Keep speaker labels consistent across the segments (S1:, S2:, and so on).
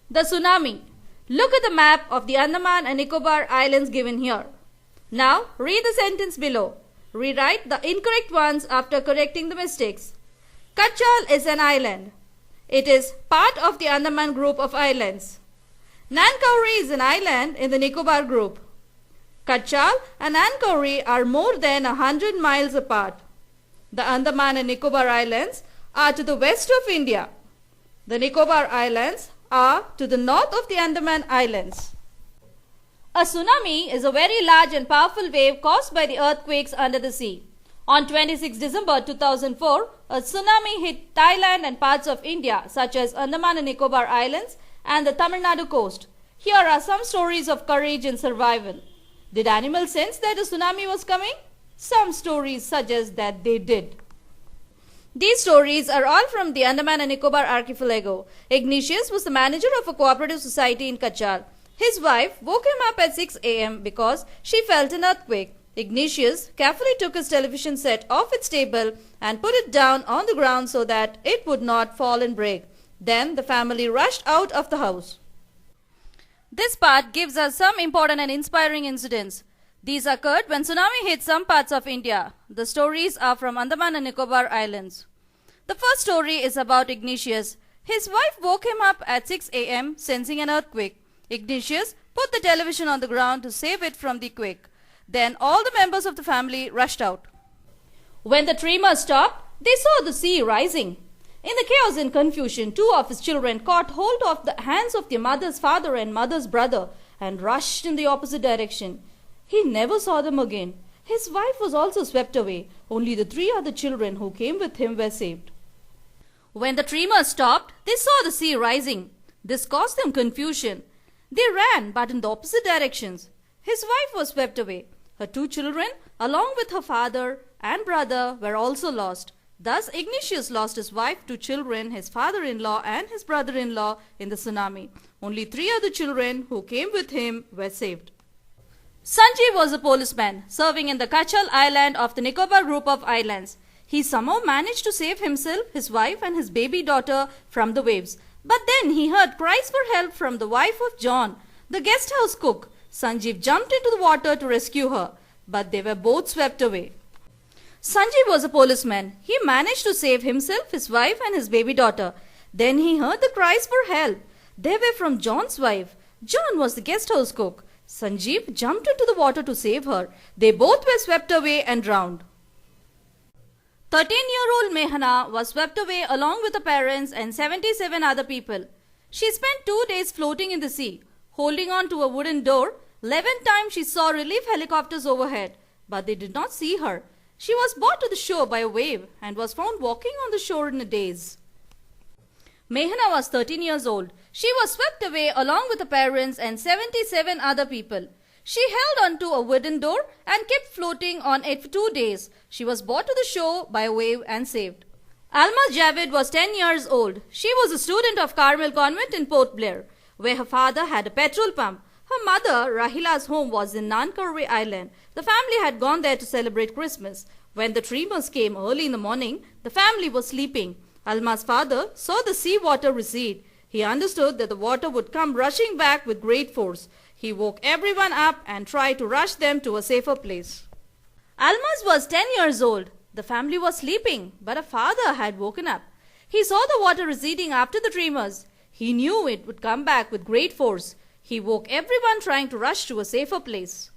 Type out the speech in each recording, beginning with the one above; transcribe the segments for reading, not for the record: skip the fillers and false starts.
S1: The tsunami. Look at the map of the Andaman and Nicobar Islands given here. Now read the sentence below. Rewrite the incorrect ones after correcting the mistakes. Kachal is an island. It is part of the Andaman group of islands. Nankauri is an island in the Nicobar group. Kachal and Nankauri are more than 100 miles apart. The Andaman and Nicobar Islands are to the west of India. The Nicobar Islands are to the north of the Andaman Islands. A tsunami is a very large and powerful wave caused by the earthquakes under the sea. On 26 December 2004, a tsunami hit Thailand and parts of India such as Andaman and Nicobar Islands and the Tamil Nadu coast. Here are some stories of courage and survival. Did animals sense that a tsunami was coming? Some stories suggest that they did. These stories are all from the Andaman and Nicobar archipelago. Ignatius was the manager of a cooperative society in Kachal. His wife woke him up at 6 a.m. because she felt an earthquake. Ignatius carefully took his television set off its table and put it down on the ground so that it would not fall and break. Then the family rushed out of the house. This part gives us some important and inspiring incidents. These occurred when tsunami hit some parts of India. The stories are from Andaman and Nicobar Islands. The first story is about Ignatius. His wife woke him up at 6 a.m. sensing an earthquake. Ignatius put the television on the ground to save it from the quake. Then all the members of the family rushed out. When the tremor stopped, they saw the sea rising. In the chaos and confusion, two of his children caught hold of the hands of their mother's father and mother's brother and rushed in the opposite direction. He never saw them again. His wife was also swept away. Only the three other children who came with him were saved. When the tremor stopped, they saw the sea rising. This caused them confusion. They ran, but in the opposite directions. His wife was swept away. Her two children, along with her father and brother, were also lost. Thus, Ignatius lost his wife, two children, his father-in-law and his brother-in-law in the tsunami. Only three other children who came with him were saved. Sanjeev was a policeman serving in the Kachal island of the Nicobar group of islands. He somehow managed to save himself, his wife and his baby daughter from the waves. But then he heard cries for help from the wife of John, the guest house cook. Sanjeev jumped into the water to rescue her, but they were both swept away. Sanjeev was a policeman. He managed to save himself, his wife and his baby daughter. Then he heard the cries for help. They were from John's wife. John was the guest house cook. Sanjeev jumped into the water to save her. They both were swept away and drowned. 13-year-old Mehana was swept away along with her parents and 77 other people. She spent 2 days floating in the sea, holding on to a wooden door. 11 times she saw relief helicopters overhead, but they did not see her. She was brought to the shore by a wave and was found walking on the shore in a daze. Mehana was 13 years old. She was swept away along with her parents and 77 other people. She held onto a wooden door and kept floating on it for 2 days. She was brought to the shore by a wave and saved. Almaz Javed was 10 years old. She was a student of Carmel Convent in Port Blair, where her father had a petrol pump. Her mother, Rahila's home was in Nankauri Island. The family had gone there to celebrate Christmas. When the tremors came early in the morning, the family was sleeping. Alma's father saw the sea water recede. He understood that the water would come rushing back with great force. He woke everyone up and tried to rush them to a safer place. Almaz was 10 years old. The family was sleeping, but her father had woken up. He saw the water receding after the tremors. He knew it would come back with great force. He woke everyone trying to rush to a safer place.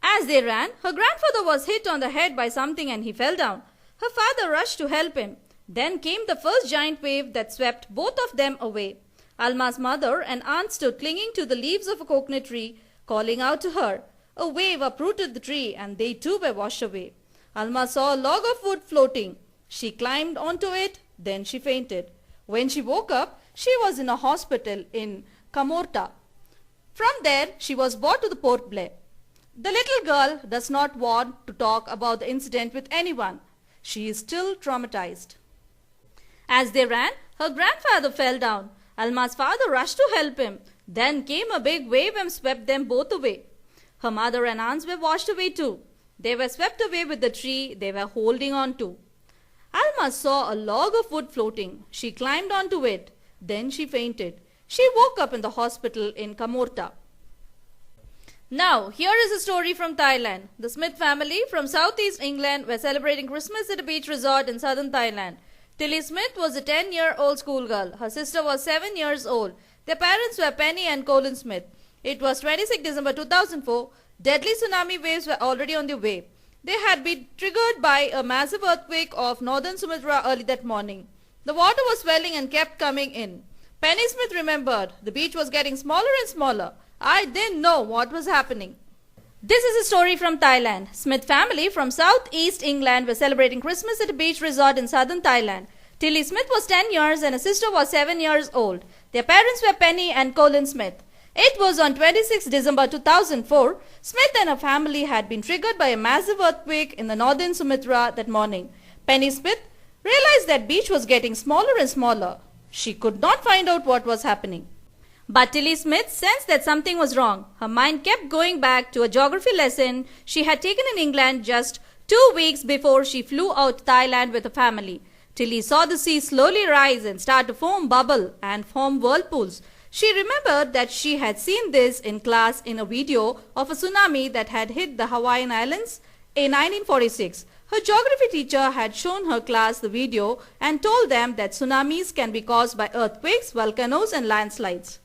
S1: As they ran, her grandfather was hit on the head by something and he fell down. Her father rushed to help him. Then came the first giant wave that swept both of them away. Alma's mother and aunt stood clinging to the leaves of a coconut tree, calling out to her. A wave uprooted the tree and they too were washed away. Alma saw a log of wood floating. She climbed onto it, then she fainted. When she woke up, she was in a hospital in Kamorta. From there, she was brought to the Port Blair. The little girl does not want to talk about the incident with anyone. She is still traumatized. As they ran, her grandfather fell down. Alma's father rushed to help him. Then came a big wave and swept them both away. Her mother and aunts were washed away too. They were swept away with the tree they were holding on to. Alma saw a log of wood floating. She climbed onto it. Then she fainted. She woke up in the hospital in Kamorta. Now, here is a story from Thailand. The Smith family from southeast England were celebrating Christmas at a beach resort in southern Thailand. Tilly Smith was a 10-year-old schoolgirl. Her sister was 7 years old. Their parents were Penny and Colin Smith. It was 26 December 2004. Deadly tsunami waves were already on their way. They had been triggered by a massive earthquake off northern Sumatra early that morning. The water was swelling and kept coming in. Penny Smith remembered the beach was getting smaller and smaller. I didn't know what was happening. This is a story from Thailand. Smith family from southeast England were celebrating Christmas at a beach resort in southern Thailand. Tilly Smith was 10 years and her sister was 7 years old. Their parents were Penny and Colin Smith. It was on 26 December 2004. Smith and her family had been triggered by a massive earthquake in the northern Sumatra that morning. Penny Smith realized that beach was getting smaller and smaller. She could not find out what was happening. But Tilly Smith sensed that something was wrong. Her mind kept going back to a geography lesson she had taken in England just 2 weeks before she flew out to Thailand with her family. Tilly saw the sea slowly rise and start to form bubble and form whirlpools. She remembered that she had seen this in class in a video of a tsunami that had hit the Hawaiian Islands in 1946. Her geography teacher had shown her class the video and told them that tsunamis can be caused by earthquakes, volcanoes and landslides.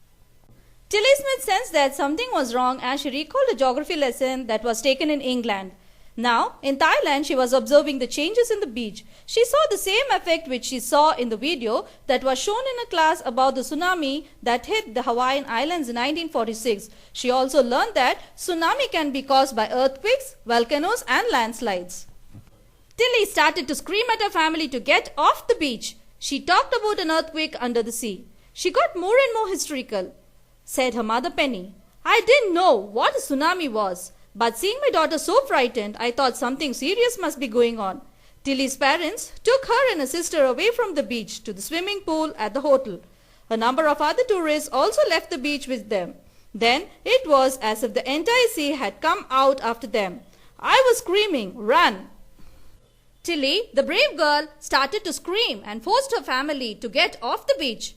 S1: Tilly Smith sensed that something was wrong as she recalled a geography lesson that was taken in England. Now, in Thailand, she was observing the changes in the beach. She saw the same effect which she saw in the video that was shown in a class about the tsunami that hit the Hawaiian Islands in 1946. She also learned that tsunami can be caused by earthquakes, volcanoes and landslides. Tilly started to scream at her family to get off the beach. She talked about an earthquake under the sea. She got more and more hysterical. Said her mother Penny, I didn't know what a tsunami was, but seeing my daughter so frightened, I thought something serious must be going on. Tilly's parents took her and her sister away from the beach to the swimming pool at the hotel. A number of other tourists also left the beach with them. Then it was as if the entire sea had come out after them. I was screaming, run! Tilly, the brave girl, started to scream and forced her family to get off the beach.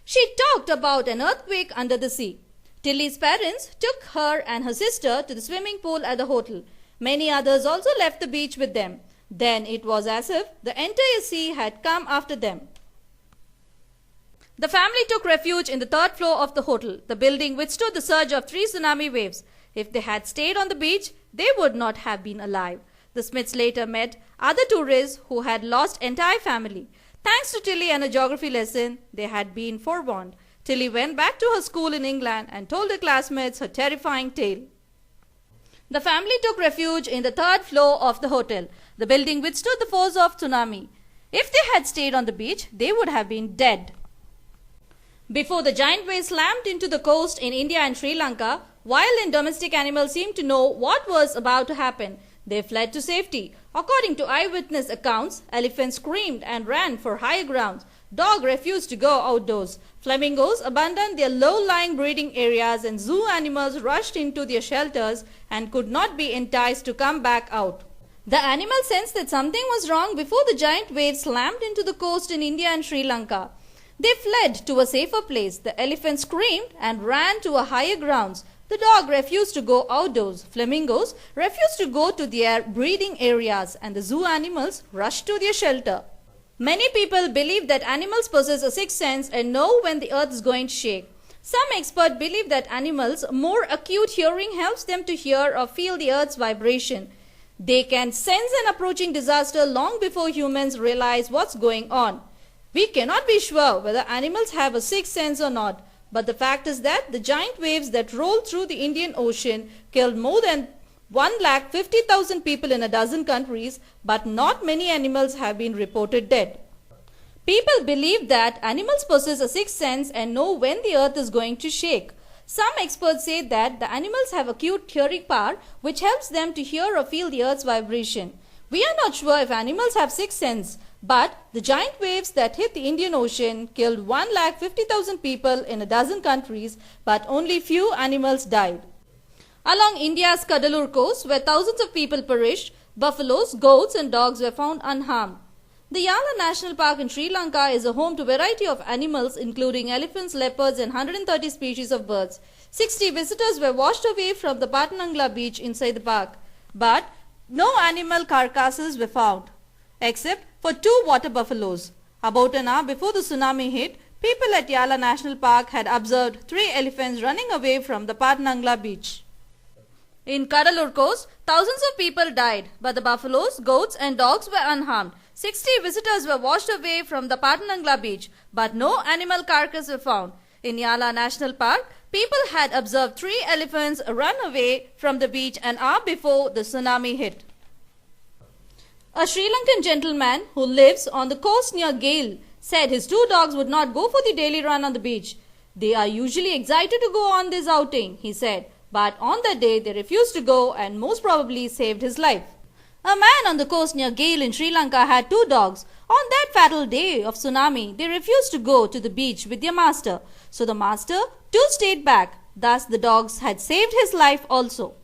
S1: She talked about an earthquake under the sea. Tilly's parents took her and her sister to the swimming pool at the hotel. Many others also left the beach with them. Then it was as if the entire sea had come after them. The family took refuge in the third floor of the hotel. The building withstood the surge of 3 tsunami waves. If they had stayed on the beach, they would not have been alive. The Smiths later met other tourists who had lost entire family. Thanks to Tilly and a geography lesson, they had been forewarned. Tilly went back to her school in England and told her classmates her terrifying tale. The family took refuge in the third floor of the hotel. The building withstood the force of tsunami. If they had stayed on the beach, they would have been dead. Before the giant waves slammed into the coast in India and Sri Lanka, wild and domestic animals seemed to know what was about to happen. They fled to safety. According to eyewitness accounts, elephants screamed and ran for higher grounds. Dogs refused to go outdoors. Flamingos abandoned their low-lying breeding areas and zoo animals rushed into their shelters and could not be enticed to come back out. The animals sensed that something was wrong before the giant waves slammed into the coast in India and Sri Lanka. They fled to a safer place. The elephants screamed and ran to a higher grounds. The dog refused to go outdoors. Flamingos refused to go to their breeding areas and the zoo animals rushed to their shelter. Many people believe that animals possess a sixth sense and know when the earth is going to shake. Some experts believe that animals' more acute hearing helps them to hear or feel the earth's vibration. They can sense an approaching disaster long before humans realize what's going on. We cannot be sure whether animals have a sixth sense or not. But the fact is that the giant waves that rolled through the Indian Ocean killed more than 150,000 people in a dozen countries, but not many animals have been reported dead. People believe that animals possess a sixth sense and know when the earth is going to shake. Some experts say that the animals have acute hearing power which helps them to hear or feel the earth's vibration. We are not sure if animals have sixth sense, but the giant waves that hit the Indian Ocean killed 150,000 people in a dozen countries, but only few animals died. Along India's Cuddalore coast, where thousands of people perished, buffaloes, goats and dogs were found unharmed. The Yala National Park in Sri Lanka is a home to a variety of animals including elephants, leopards and 130 species of birds. 60 visitors were washed away from the Patanangla beach inside the park, but no animal carcasses were found, except for 2 water buffaloes. About an hour before the tsunami hit, people at Yala National Park had observed 3 elephants running away from the Patanangla beach. In Kadalur coast, thousands of people died, but the buffaloes, goats and dogs were unharmed. 60 visitors were washed away from the Patanangla beach, but no animal carcass were found. In Yala National Park, people had observed 3 elephants run away from the beach an hour before the tsunami hit. A Sri Lankan gentleman who lives on the coast near Gale said his 2 dogs would not go for the daily run on the beach. They are usually excited to go on this outing, he said, but on that day they refused to go and most probably saved his life. A man on the coast near Gale in Sri Lanka had 2 dogs. On that fatal day of tsunami, they refused to go to the beach with their master. So the master too stayed back. Thus the dogs had saved his life also.